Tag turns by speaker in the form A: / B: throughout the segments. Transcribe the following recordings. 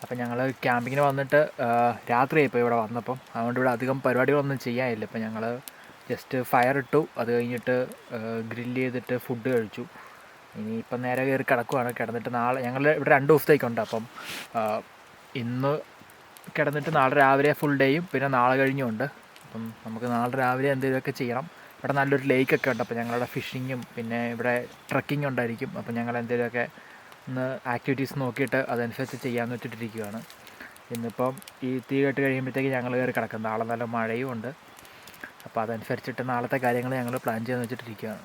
A: അപ്പം ഞങ്ങൾ ക്യാമ്പിങ്ങിന് വന്നിട്ട് രാത്രിയായി ഇപ്പോൾ ഇവിടെ വന്നപ്പം. അതുകൊണ്ട് ഇവിടെ അധികം പരിപാടികളൊന്നും ചെയ്യാനില്ല. ഇപ്പം ഞങ്ങൾ ജസ്റ്റ് ഫയർ ഇട്ടു, അത് കഴിഞ്ഞിട്ട് ഗ്രില്ല് ചെയ്തിട്ട് ഫുഡ് കഴിച്ചു. ഇനിയിപ്പം നേരെ കയറി കിടക്കുവാണ്. കിടന്നിട്ട് നാളെ ഞങ്ങൾ ഇവിടെ 2 ദിവസത്തേക്കുണ്ട്. അപ്പം ഇന്ന് കിടന്നിട്ട് നാളെ രാവിലെ ഫുൾ ഡേയും പിന്നെ നാളെ കഴിഞ്ഞുണ്ട്. അപ്പം നമുക്ക് നാളെ രാവിലെ എന്തെങ്കിലുമൊക്കെ ചെയ്യണം. ഇവിടെ നല്ലൊരു ലേക്കൊക്കെ ഉണ്ട്. അപ്പോൾ ഞങ്ങളുടെ ഫിഷിങ്ങും പിന്നെ ഇവിടെ ട്രക്കിംഗ് ഉണ്ടായിരിക്കും. അപ്പം ഞങ്ങൾ എന്തെങ്കിലുമൊക്കെ ഒന്ന് ആക്ടിവിറ്റീസ് നോക്കിയിട്ട് അതനുസരിച്ച് ചെയ്യാമെന്ന് വെച്ചിട്ടിരിക്കുകയാണ്. ഇന്നിപ്പം ഈ തീ കെട്ട് കഴിയുമ്പോഴത്തേക്ക് ഞങ്ങൾ കയറി കിടക്കും. നാളെ നല്ല മഴയും ഉണ്ട്. അപ്പോൾ അതനുസരിച്ചിട്ട് നാളത്തെ കാര്യങ്ങൾ ഞങ്ങൾ പ്ലാൻ ചെയ്യാമെന്ന് വെച്ചിട്ടിരിക്കുകയാണ്.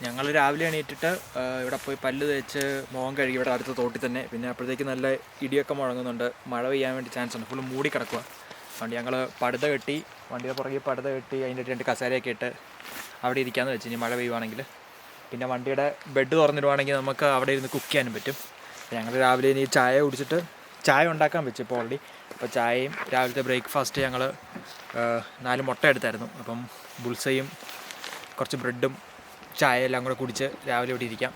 A: ഞങ്ങൾ രാവിലെ എണീറ്റിട്ട് ഇവിടെ പോയി പല്ല് തേച്ച് മുഖം കഴുകി ഇവിടെ അടുത്ത തോട്ടിൽ തന്നെ. പിന്നെ അപ്പോഴത്തേക്ക് നല്ല ഇടിയൊക്കെ മുഴങ്ങുന്നുണ്ട്. മഴ പെയ്യാൻ വേണ്ടി ചാൻസ് ഉണ്ട്. ഫുള്ള് മൂടി കിടക്കുക. അതുകൊണ്ട് ഞങ്ങൾ പടുത കെട്ടി, വണ്ടിയുടെ പുറകെ പടുത കെട്ടി അതിൻ്റെ 2 കസേരയൊക്കെ ഇട്ട് അവിടെ ഇരിക്കാമെന്ന് വെച്ച്. ഇനി മഴ പെയ്യുവാണെങ്കിൽ പിന്നെ വണ്ടിയുടെ ബെഡ് തുറന്നിടുവാണെങ്കിൽ നമുക്ക് അവിടെ ഇരുന്ന് കുക്ക് ചെയ്യാനും പറ്റും. ഞങ്ങൾ രാവിലെ ഇനി ചായ കുടിച്ചിട്ട് ചായ ഉണ്ടാക്കാൻ വെച്ചു ഇപ്പോൾ ഓൾറെഡി. അപ്പോൾ ചായയും രാവിലത്തെ ബ്രേക്ക്ഫാസ്റ്റ് ഞങ്ങൾ 4 മുട്ട എടുത്തായിരുന്നു. അപ്പം ബുൾസയും കുറച്ച് ബ്രെഡും ചായ എല്ലാം കൂടെ കുടിച്ച് രാവിലെ ഇവിടെ ഇരിക്കാം.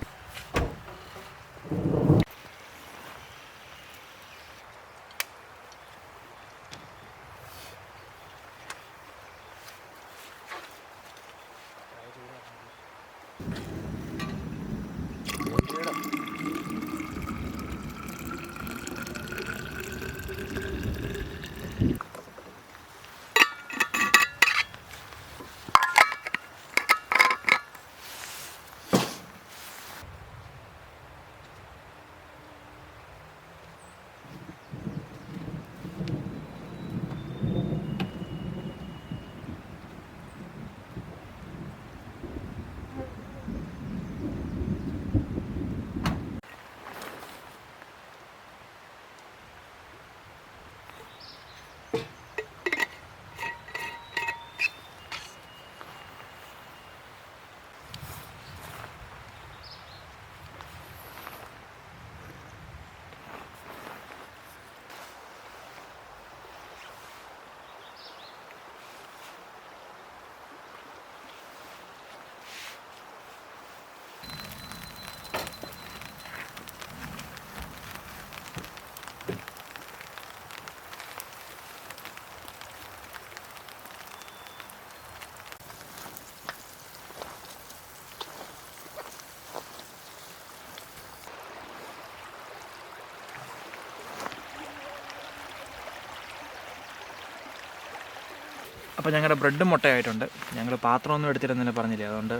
A: അപ്പോൾ ഞങ്ങളുടെ ബ്രെഡും മുട്ടയായിട്ടുണ്ട്. ഞങ്ങൾ പാത്രമൊന്നും എടുത്തിരുന്നില്ല പറഞ്ഞില്ലേ, അതുകൊണ്ട്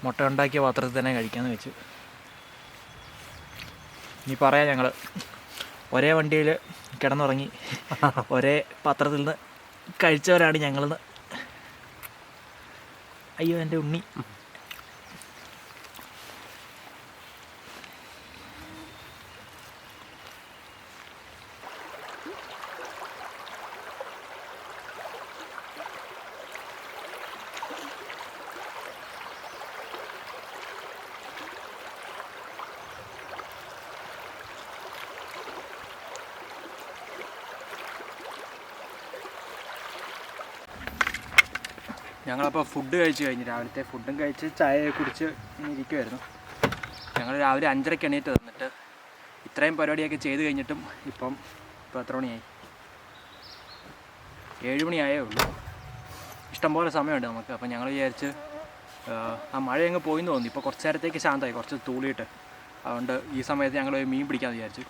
A: മുട്ട ഉണ്ടാക്കിയ പാത്രത്തിൽ തന്നെ കഴിക്കാമെന്ന് വെച്ചു. ഇനി പറയാം, ഞങ്ങൾ ഒരേ വണ്ടിയിൽ കിടന്നുറങ്ങി ഒരേ പാത്രത്തിൽ നിന്ന് കഴിച്ചവരാണ് ഞങ്ങളെന്ന്. അയ്യോ എൻ്റെ ഉണ്ണി. ഞങ്ങളപ്പോൾ ഫുഡ് കഴിച്ച് കഴിഞ്ഞ്, രാവിലത്തെ ഫുഡും കഴിച്ച് ചായ കുടിച്ച് ഇങ്ങനെ ഇരിക്കുമായിരുന്നു. ഞങ്ങൾ രാവിലെ 5:30 എണീറ്റ് തന്നിട്ട് ഇത്രയും പരിപാടിയൊക്കെ ചെയ്ത് കഴിഞ്ഞിട്ടും ഇപ്പോൾ എത്ര മണിയായി?
B: 7 മണിയായേ ഉള്ളൂ. ഇഷ്ടംപോലെ സമയമുണ്ട് നമുക്ക്. അപ്പം ഞങ്ങൾ വിചാരിച്ച് ആ മഴ അങ്ങ് പോയിന്ന് തോന്നി. ഇപ്പോൾ കുറച്ച് നേരത്തേക്ക് ശാന്തമായി, കുറച്ച് തൂളിയിട്ട്. അതുകൊണ്ട് ഈ സമയത്ത് ഞങ്ങൾ മീൻ പിടിക്കാമെന്ന് വിചാരിച്ചു.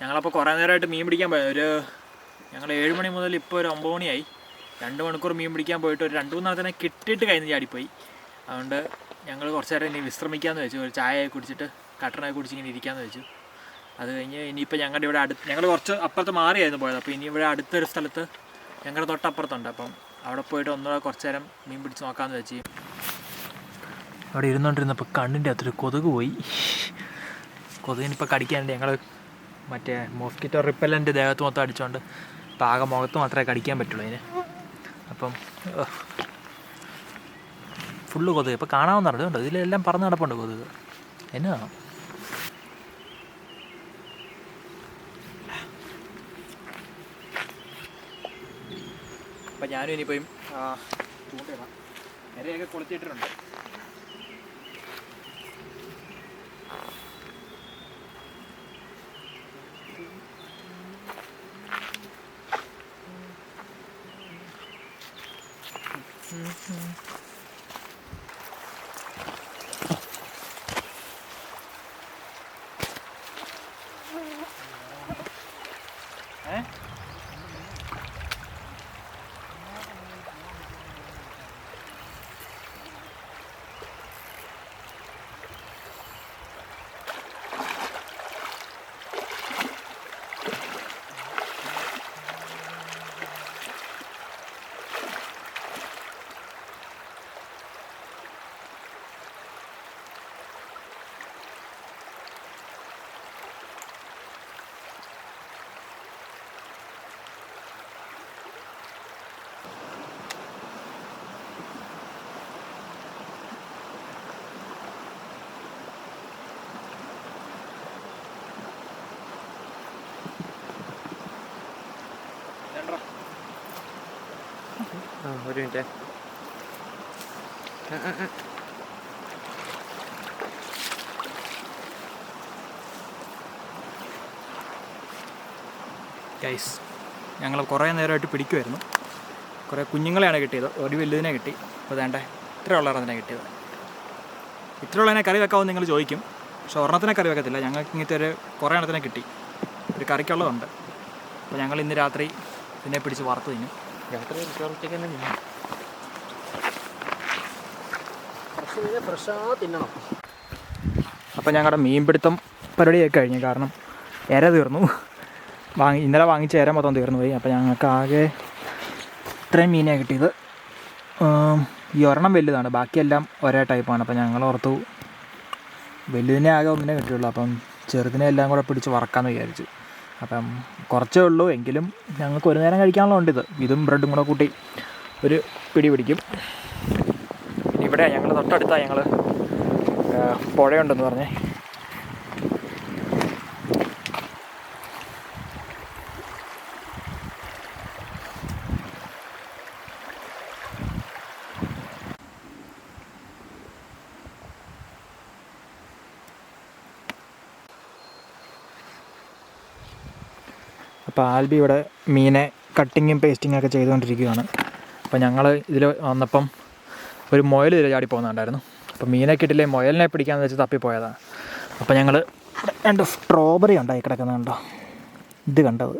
B: ഞങ്ങളപ്പോൾ കുറേ നേരമായിട്ട് മീൻ പിടിക്കാൻ പോയത്. ഞങ്ങൾ 7 മണി മുതൽ ഇപ്പോൾ ഒരു 9 മണിയായി. 2 മണിക്കൂർ മീൻ പിടിക്കാൻ പോയിട്ട് ഒരു 2-3 നാളെ തന്നെ കിട്ടിയിട്ട് കഴിഞ്ഞ് ചാടിപ്പോയി. അതുകൊണ്ട് ഞങ്ങൾ കുറച്ച് നേരം ഇനി വിശ്രമിക്കാമെന്ന് വെച്ചു. ഒരു ചായയൊക്കെ കുടിച്ചിട്ട് കട്ടനൊക്കെ കുടിച്ച് ഇങ്ങനെ ഇരിക്കാമെന്ന് വെച്ചു. അത് കഴിഞ്ഞ് ഇനിയിപ്പോൾ ഞങ്ങളുടെ ഇവിടെ ഞങ്ങൾ കുറച്ച് അപ്പുറത്ത് മാറിയായിരുന്നു പോയത്. അപ്പോൾ ഇനി ഇവിടെ അടുത്തൊരു സ്ഥലത്ത് ഞങ്ങളുടെ തൊട്ടപ്പുറത്തുണ്ട്. അപ്പം അവിടെ പോയിട്ട് ഒന്നുകൂടെ കുറച്ച് നേരം മീൻ പിടിച്ച് നോക്കാമെന്ന് വെച്ച് അവിടെ ഇരുന്നുകൊണ്ടിരുന്നപ്പോൾ കണ്ണിൻ്റെ അകത്തൊരു കൊതുക് പോയി. കൊതുകിനിപ്പോൾ കടിക്കാനുണ്ട്. ഞങ്ങൾ മറ്റേ മോസ്കിറ്റോ റിപ്പല്ലൻ്റ് ദേഹത്ത് മൊത്തം അടിച്ചുകൊണ്ട് ഇപ്പോൾ ആകെ മുഖത്ത് മാത്രമേ കടിക്കാൻ പറ്റുള്ളൂ അതിന്. അപ്പം ഫുള്ള് കൊതുക് ഇപ്പോൾ കാണാമെന്ന് അറിയുന്നുണ്ട്. ഇതിലെല്ലാം പറന്ന് നടപ്പുണ്ട് കൊതുക്. എന്നാ അപ്പം ഞാനും ഇനിയിപ്പോയും ചൂണ്ടയിടാം. ഇരയൊക്കെ കൊളുത്തിയിട്ടിട്ടുണ്ട്.
A: ഒരു മിനിറ്റ്.
B: ഗൈസ്, ഞങ്ങൾ കുറേ നേരമായിട്ട് പിടിക്കുമായിരുന്നു. കുറേ കുഞ്ഞുങ്ങളെയാണ് കിട്ടിയത്. ഒരു വലുതിനെ കിട്ടി. അപ്പോൾ വേണ്ട ഇത്രയുള്ളതിനെ കിട്ടിയത്. ഇത്രയുള്ളതിനെ കറി വെക്കാമെന്ന് നിങ്ങൾ ചോദിക്കും. പക്ഷെ ഒരെണ്ണത്തിനെ കറി വെക്കത്തില്ല. ഞങ്ങൾക്ക് ഇങ്ങനത്തെ ഒരു കുറേ എണ്ണത്തിനെ കിട്ടി. ഒരു കറിക്കുള്ളതുണ്ട്. അപ്പോൾ ഞങ്ങൾ ഇന്ന് രാത്രി ഇതിനെ പിടിച്ച് വറുത്ത് തിന്നും.
A: രാത്രി തിന്നണം.
B: അപ്പോൾ ഞങ്ങളുടെ മീൻപിടുത്തം പരിപാടിയൊക്കെ കഴിഞ്ഞു. കാരണം ഇര തീർന്നു. ഇന്നലെ വാങ്ങിച്ച ഇര മൊത്തം തീർന്നു പോയി. അപ്പോൾ ഞങ്ങൾക്ക് ആകെ ഇത്രയും മീനാണ് കിട്ടിയത്. ഈ ഒരെണ്ണം വലുതാണ്, ബാക്കിയെല്ലാം ഒരേ ടൈപ്പാണ്. അപ്പോൾ ഞങ്ങൾ ഓർത്തു വലുതിനെ ആകെ ഒന്നിനെ കിട്ടിയുള്ളൂ. അപ്പം ചെറുതിനെ എല്ലാം കൂടെ പിടിച്ച് വറക്കാമെന്ന് വിചാരിച്ചു. അപ്പം കുറച്ചേ ഉള്ളൂ, എങ്കിലും ഞങ്ങൾക്ക് ഒരു നേരം കഴിക്കാനുള്ള ഉണ്ട്. ഇതും ബ്രെഡും കൂടെ കൂട്ടി ഒരു പിടി പിടിക്കും. പിന്നെ ഇവിടെ ഞങ്ങൾ തൊട്ടടുത്താണ് ഞങ്ങൾ പുഴയുണ്ടെന്ന് പറഞ്ഞേ. അപ്പോൾ ആൽബി ഇവിടെ മീനെ കട്ടിങ്ങും പേസ്റ്റിങ്ങും ഒക്കെ ചെയ്തുകൊണ്ടിരിക്കുകയാണ്. അപ്പോൾ ഞങ്ങൾ ഇതിൽ വന്നപ്പം ഒരു മുയൽ ഇതിൽ ചാടി പോകുന്നുണ്ടായിരുന്നു. അപ്പോൾ മീനെ കിട്ടില്ലേ, മുയലിനെ പിടിക്കാമെന്ന് വെച്ച് തപ്പിപ്പോയതാണ്. അപ്പോൾ ഞങ്ങൾ 2 സ്ട്രോബെറി ഉണ്ടായി കിടക്കുന്നുണ്ടോ, ഇത് കണ്ടത്.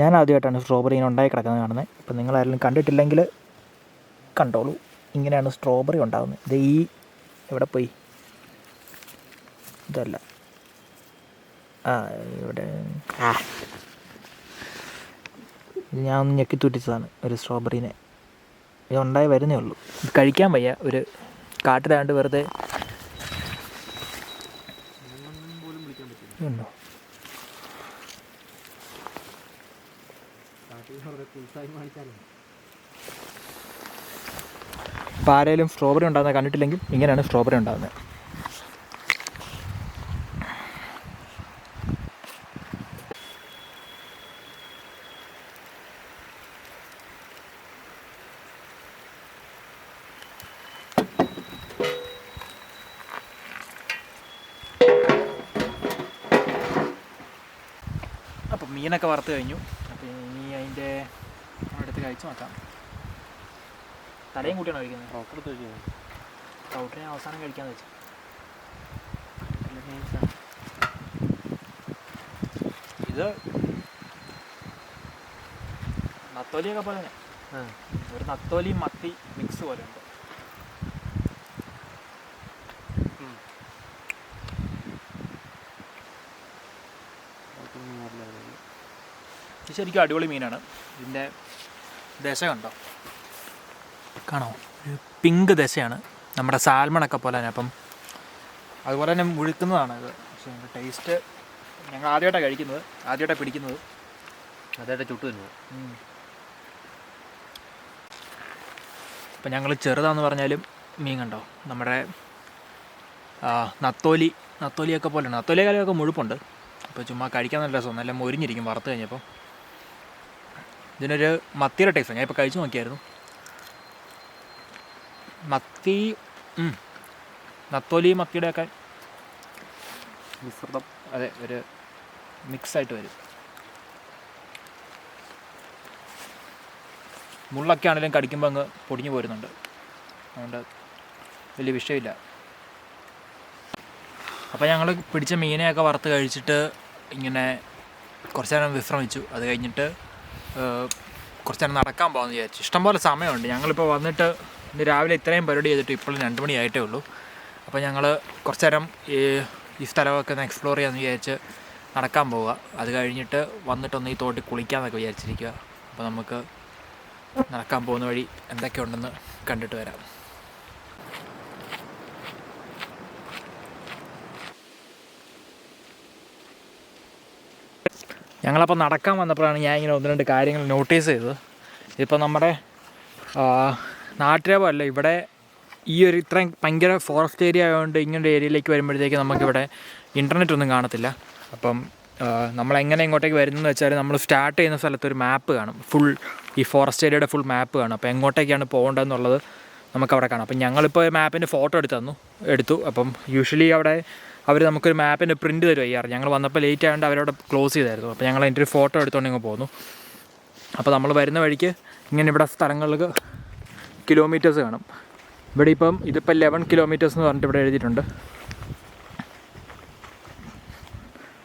A: ഞാൻ ആദ്യമായിട്ടാണ് സ്ട്രോബെറി ഇങ്ങനെ ഉണ്ടായി കിടക്കുന്നത് കാണുന്നത്. ഇപ്പം നിങ്ങളാരെങ്കിലും കണ്ടിട്ടില്ലെങ്കിൽ കണ്ടോളൂ. ഇങ്ങനെയാണ് സ്ട്രോബെറി ഉണ്ടാകുന്നത്. ഇത് ഈ എവിടെ പോയി, ഇതല്ല, ഇവിടെ ഇത് ഞാൻ ഒന്ന് ഞെക്കി തുറ്റിച്ചതാണ് ഒരു സ്ട്രോബെറീനെ. ഇത് ഉണ്ടായി വരുന്നേ ഉള്ളൂ. ഇത് കഴിക്കാൻ വയ്യ, ഒരു കാട്ടിലാണ്ട് വെറുതെ ഉണ്ടോ. അപ്പോൾ ആരെങ്കിലും സ്ട്രോബെറി ഉണ്ടാകുന്നത് കണ്ടിട്ടില്ലെങ്കിൽ ഇങ്ങനെയാണ് സ്ട്രോബെറി ഉണ്ടാകുന്നത്. അപ്പം മീനൊക്കെ വറുത്ത് കഴിഞ്ഞു. അപ്പോൾ ഇനി അതിൻ്റെ അടുത്ത് കഴിച്ച് നോക്കാം. തലയും കൂട്ടിയാണോ കഴിക്കുന്നത്? റൗട്ടിനെ അവസാനം കഴിക്കാന്ന് വെച്ചു. ഇത് നത്തോലിയൊക്കെ പോലെ തന്നെ, ഒരു നത്തോലി മത്തി മിക്സ് പോലെ ഉണ്ട്. ഇത് ശരിക്കും അടിപൊളി മീനാണ്. ഇതിൻ്റെ ദശ കണ്ടോ, കാണോ, ഒരു പിങ്ക് ദശയാണ്, നമ്മുടെ സാൽമണൊക്കെ പോലെ തന്നെ. അപ്പം അതുപോലെ തന്നെ മുഴുക്കുന്നതാണ് ഇത്. പക്ഷേ അതിൻ്റെ ടേസ്റ്റ് ഞങ്ങൾ ആദ്യമായിട്ടാണ് കഴിക്കുന്നത്, ആദ്യമായിട്ടാണ് പിടിക്കുന്നത്,
C: അതായിട്ട് ചുട്ടു തരുന്നു.
A: അപ്പം ഞങ്ങൾ ചെറുതാന്ന് പറഞ്ഞാലും മീൻ കണ്ടോ, നമ്മുടെ നത്തോലിയൊക്കെ പോലെയാണ്. നത്തോലിയെക്കാലൊക്കെ മുഴുപ്പുണ്ട്. അപ്പോൾ ചുമ്മാ കഴിക്കാൻ നല്ല രസം, നല്ല മൊരിഞ്ഞിരിക്കും വറുത്ത് കഴിഞ്ഞപ്പോൾ. ഇതിനൊരു മത്തിയുടെ ടേസ്റ്റ് ഞാൻ ഇപ്പോൾ കഴിച്ചു നോക്കിയായിരുന്നു. മത്തി നത്തോലി മത്തിയുടെയൊക്കെ മിശ്രിതം, അതെ, ഒരു മിക്സായിട്ട് വരും. മുള്ളൊക്കെ ആണെങ്കിലും കടിക്കുമ്പോൾ അങ്ങ് പൊടിഞ്ഞു പോരുന്നുണ്ട്, അതുകൊണ്ട് വലിയ വിഷയമില്ല. അപ്പോൾ ഞങ്ങൾ പിടിച്ച മീനെയൊക്കെ വറുത്ത് കഴിച്ചിട്ട് ഇങ്ങനെ കുറച്ച് നേരം വിശ്രമിച്ചു. അത് കഴിഞ്ഞിട്ട് കുറച്ച് നേരം നടക്കാൻ പോകാമെന്ന് വിചാരിച്ചു. ഇഷ്ടംപോലെ സമയമുണ്ട്. ഞങ്ങളിപ്പോൾ വന്നിട്ട് ഇന്ന് രാവിലെ ഇത്രയും പരിപാടി ചെയ്തിട്ട് ഇപ്പോഴും 2 മണിയായിട്ടേ ഉള്ളൂ. അപ്പോൾ ഞങ്ങൾ കുറച്ച് നേരം ഈ സ്ഥലമൊക്കെ ഒന്ന് എക്സ്പ്ലോർ ചെയ്യാമെന്ന് വിചാരിച്ച് നടക്കാൻ പോവുക. അത് കഴിഞ്ഞിട്ട് വന്നിട്ടൊന്ന് ഈ തോട്ടിൽ കുളിക്കാമെന്നൊക്കെ വിചാരിച്ചിരിക്കുക. അപ്പോൾ നമുക്ക് നടക്കാൻ പോകുന്ന വഴി എന്തൊക്കെയുണ്ടെന്ന് കണ്ടിട്ട് വരാം. ഞങ്ങളപ്പോൾ നടക്കാൻ വന്നപ്പോഴാണ് ഞാൻ ഇങ്ങനെ 1-2 കാര്യങ്ങൾ നോട്ടീസ് ചെയ്തത്. ഇതിപ്പോൾ നമ്മുടെ നാട്ടിലെ പോലെ ഇവിടെ ഈ ഒരു ഇത്രയും ഭയങ്കര ഫോറസ്റ്റ് ഏരിയ ആയതുകൊണ്ട് ഇങ്ങനൊരു ഏരിയയിലേക്ക് വരുമ്പോഴത്തേക്ക് നമുക്കിവിടെ ഇൻ്റർനെറ്റ് ഒന്നും കാണത്തില്ല. അപ്പം നമ്മളെങ്ങനെ ഇങ്ങോട്ടേക്ക് വരുന്നതെന്ന് വെച്ചാൽ നമ്മൾ സ്റ്റാർട്ട് ചെയ്യുന്ന സ്ഥലത്ത് ഒരു മാപ്പ് കാണും, ഫുൾ ഈ ഫോറസ്റ്റ് ഏരിയയുടെ ഫുൾ മാപ്പ് കാണും. അപ്പോൾ എങ്ങോട്ടേക്കാണ് പോകേണ്ടതെന്നുള്ളത് നമുക്കവിടെ കാണാം. അപ്പം ഞങ്ങളിപ്പോൾ മാപ്പിൻ്റെ ഫോട്ടോ എടുത്തു. അപ്പം യൂഷ്വലി അവിടെ അവർ നമുക്കൊരു മാപ്പിൻ്റെ പ്രിൻറ്റ് തരുമായിരുന്നു. ഞങ്ങൾ വന്നപ്പോൾ ലേറ്റ് ആയതുകൊണ്ട് അവരവിടെ ക്ലോസ് ചെയ്തായിരുന്നു. അപ്പോൾ ഞങ്ങൾ അതിൻ്റെ ഒരു ഫോട്ടോ എടുത്തുകൊണ്ട് ഇങ്ങ് പോന്നു. അപ്പോൾ നമ്മൾ വരുന്ന വഴിക്ക് ഇങ്ങനെ ഇവിടെ സ്ഥലങ്ങൾക്ക് കിലോമീറ്റേഴ്സ് കാണും. ഇവിടെ ഇതിപ്പോൾ 11 കിലോമീറ്റേഴ്സ് എന്ന് പറഞ്ഞിട്ട് ഇവിടെ എഴുതിയിട്ടുണ്ട്,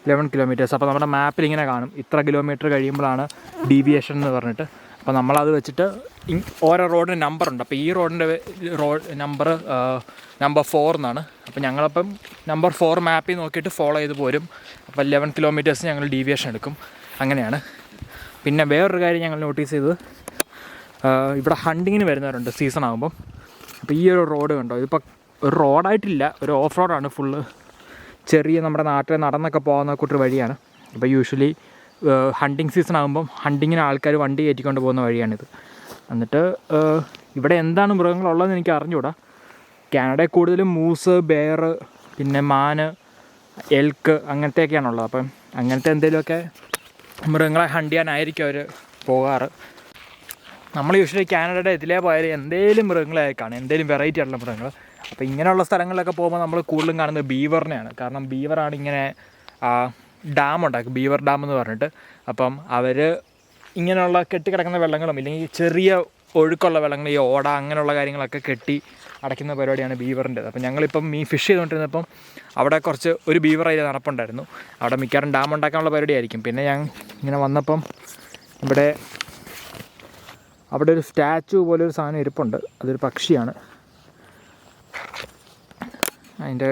A: 11 കിലോമീറ്റേഴ്സ്. അപ്പോൾ നമ്മുടെ മാപ്പിൽ ഇങ്ങനെ കാണും ഇത്ര കിലോമീറ്റർ കഴിയുമ്പോഴാണ് ഡീവിയേഷൻ എന്ന് പറഞ്ഞിട്ട്. അപ്പോൾ നമ്മളത് വെച്ചിട്ട് ഓരോ റോഡിന് നമ്പറുണ്ട്. അപ്പോൾ ഈ റോഡിൻ്റെ നമ്പർ 4 എന്നാണ്. അപ്പോൾ ഞങ്ങളപ്പം നമ്പർ 4 മാപ്പിൽ നോക്കിയിട്ട് ഫോളോ ചെയ്ത് പോരും. അപ്പോൾ 11 കിലോമീറ്റേഴ്സ് ഞങ്ങൾ ഡീവിയേഷൻ എടുക്കും. അങ്ങനെയാണ്. പിന്നെ വേറൊരു കാര്യം ഞങ്ങൾ നോട്ടീസ് ചെയ്തത്, ഇവിടെ ഹണ്ടിങ്ങിന് വരുന്നവരുണ്ട് സീസൺ ആകുമ്പം. അപ്പോൾ ഈ ഒരു റോഡ് കണ്ടോ, ഇതിപ്പോൾ ഒരു റോഡായിട്ടില്ല, ഒരു ഓഫ് റോഡാണ് ഫുള്ള്. ചെറിയ നമ്മുടെ നാട്ടിൽ നടന്നൊക്കെ പോകുന്ന കൂട്ടൊരു വഴിയാണ്. അപ്പോൾ യൂഷ്വലി ഹണ്ടിങ് സീസൺ ആകുമ്പം ഹണ്ടിങ്ങിന് ആൾക്കാർ വണ്ടി കയറ്റിക്കൊണ്ട് പോകുന്ന വഴിയാണിത്. എന്നിട്ട് ഇവിടെ എന്താണ് മൃഗങ്ങളുള്ളതെന്ന് എനിക്ക് അറിഞ്ഞുകൂടാ. കാനഡയിൽ കൂടുതലും മൂസ്, ബെയർ, പിന്നെ മാന്, എൽക്ക് അങ്ങനത്തെയൊക്കെയാണുള്ളത്. അപ്പം അങ്ങനത്തെ എന്തെങ്കിലുമൊക്കെ മൃഗങ്ങളെ ഹണ്ട് ചെയ്യാനായിരിക്കും അവർ പോകാറ്. നമ്മൾ യൂഷ്വലി കാനഡയുടെ ഇതിലേ പോയാലും എന്തെങ്കിലും മൃഗങ്ങളെ കാണും, എന്തെങ്കിലും വെറൈറ്റി ആയിട്ടുള്ള മൃഗങ്ങൾ. അപ്പോൾ ഇങ്ങനെയുള്ള സ്ഥലങ്ങളിലൊക്കെ പോകുമ്പോൾ നമ്മൾ കൂടുതലും കാണുന്നത് ബീവറിനെയാണ്. കാരണം ബീവറാണ് ഇങ്ങനെ ഡാം ഉണ്ടാക്കും, ബീവർ ഡാം എന്ന് പറഞ്ഞിട്ട്. അപ്പം അവർ ഇങ്ങനെയുള്ള കെട്ടിക്കിടക്കുന്ന വെള്ളങ്ങളും ഇല്ലെങ്കിൽ ചെറിയ ഒഴുക്കുള്ള വെള്ളങ്ങൾ, ഈ ഓട അങ്ങനെയുള്ള കാര്യങ്ങളൊക്കെ കെട്ടി അടയ്ക്കുന്ന പരിപാടിയാണ് ബീവറിൻ്റേത്. അപ്പം ഞങ്ങളിപ്പം ഫിഷ് ചെയ്തുകൊണ്ടിരുന്നപ്പം അവിടെ ഒരു ബീവർ അതിൽ നടപ്പുണ്ടായിരുന്നു. അവിടെ മിക്കവാറും ഡാം ഉണ്ടാക്കാനുള്ള പരിപാടിയായിരിക്കും. പിന്നെ ഞാൻ ഇങ്ങനെ വന്നപ്പം അവിടെ ഒരു സ്റ്റാച്ചു പോലൊരു സാധനം ഇരിപ്പുണ്ട്. അതൊരു പക്ഷിയാണ്. അതിൻ്റെ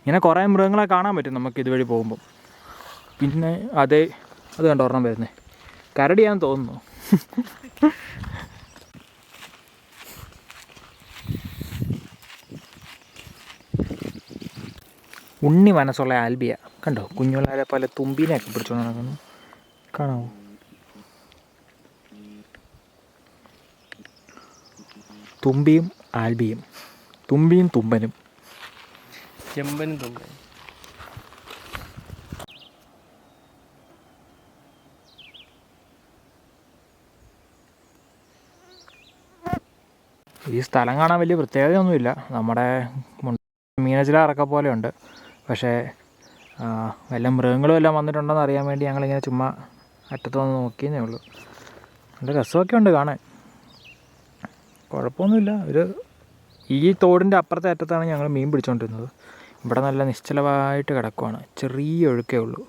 A: ഇങ്ങനെ കുറേ മൃഗങ്ങളെ കാണാൻ പറ്റും നമുക്ക് ഇതുവഴി പോകുമ്പം. പിന്നെ അത് കണ്ടോ ഒരെണ്ണം വരുന്നത്, കരടിയാന്ന് തോന്നുന്നു. ഉണ്ണി മനസ്സുള്ള ആൽബിയ കണ്ടോ, കുഞ്ഞുള്ളവരെ പോലെ തുമ്പീനെയൊക്കെ പിടിച്ചോണ്ട് നടക്കുന്നു. കാണാമോ? തുമ്പിയും ആൽബിയും, തുമ്പിയും തുമ്പനും.
C: ചെമ്പനും തുമ്പനും.
A: ഈ സ്ഥലം കാണാൻ വലിയ പ്രത്യേകതയൊന്നുമില്ല. നമ്മുടെ മീനച്ചിലാറൊക്കെ പോലെ ഉണ്ട്. പക്ഷേ വല്ല മൃഗങ്ങളും എല്ലാം വന്നിട്ടുണ്ടോയെന്ന് അറിയാൻ വേണ്ടി ഞങ്ങളിങ്ങനെ ചുമ്മാ അറ്റത്ത് വന്ന് നോക്കിയെന്നേ ഉള്ളൂ. നല്ല രസമൊക്കെ ഉണ്ട് കാണാൻ, കുഴപ്പമൊന്നുമില്ല. ഈ തോടിൻ്റെ അപ്പുറത്തെ അറ്റത്താണ് ഞങ്ങൾ മീൻ പിടിച്ചുകൊണ്ടിരുന്നത്. ഇവിടെ നല്ല നിശ്ചലമായിട്ട് കിടക്കുവാണ്, ചെറിയ ഒഴുക്കേ ഉള്ളൂ.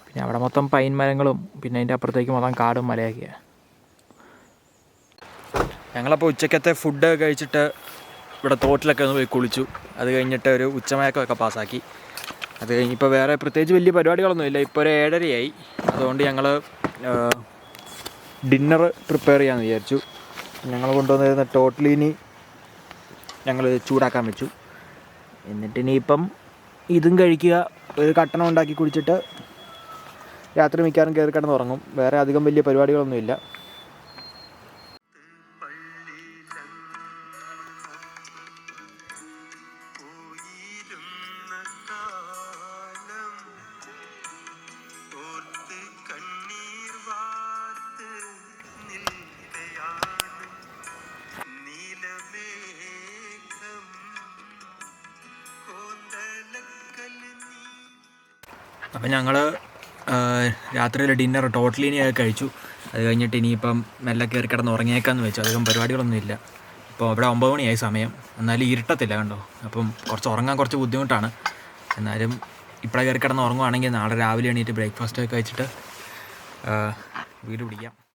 A: പിന്നെ അവിടെ മൊത്തം പൈൻ മരങ്ങളും പിന്നെ അതിൻ്റെ അപ്പുറത്തേക്ക് മൊത്തം കാടും മലയൊക്കെയാണ്. ഞങ്ങളപ്പോൾ ഉച്ചക്കത്തെ ഫുഡ് കഴിച്ചിട്ട് ഇവിടെ തോട്ടിലൊക്കെ ഒന്ന് പോയി കുളിച്ചു. അത് കഴിഞ്ഞിട്ട് ഒരു ഉച്ചമയക്കമൊക്കെ പാസ്സാക്കി. അത് കഴിഞ്ഞിപ്പോൾ വേറെ പ്രത്യേകിച്ച് വലിയ പരിപാടികളൊന്നുമില്ല. ഇപ്പോൾ ഒരു 7:30 അതുകൊണ്ട് ഞങ്ങൾ ഡിന്നർ പ്രിപ്പയർ ചെയ്യാമെന്ന് വിചാരിച്ചു. ഞങ്ങൾ കൊണ്ടുവന്നിരുന്ന ടോട്ടലീനി ഞങ്ങൾ ചൂടാക്കാൻ വെച്ചു. എന്നിട്ട് ഇനിയിപ്പം ഇതും കഴിക്കുക, ഒരു കട്ടണം ഉണ്ടാക്കി കുടിച്ചിട്ട് രാത്രി മിക്കവാറും കയറി കിടന്നുറങ്ങും. വേറെ അധികം വലിയ പരിപാടികളൊന്നുമില്ല. അപ്പം ഞങ്ങൾ രാത്രിയിൽ ഡിന്നർ ടോട്ടലീനിയൊക്കെ കഴിച്ചു. അത് കഴിഞ്ഞിട്ട് ഇനിയിപ്പം മെല്ലെ കയറി കിടന്ന് ഉറങ്ങിയേക്കാന്ന് വെച്ചു. അധികം പരിപാടികളൊന്നുമില്ല. ഇപ്പോൾ ഇവിടെ 9 മണിയായി സമയം, എന്നാലും ഇരുട്ടത്തില്ല കണ്ടോ. അപ്പം ഉറങ്ങാൻ കുറച്ച് ബുദ്ധിമുട്ടാണ്. എന്നാലും ഇപ്പോഴെ കയറി കിടന്ന് ഉറങ്ങുവാണെങ്കിൽ നാളെ രാവിലെ എണീറ്റ് ബ്രേക്ക്ഫാസ്റ്റൊക്കെ കഴിച്ചിട്ട് വീട് പിടിക്കാം.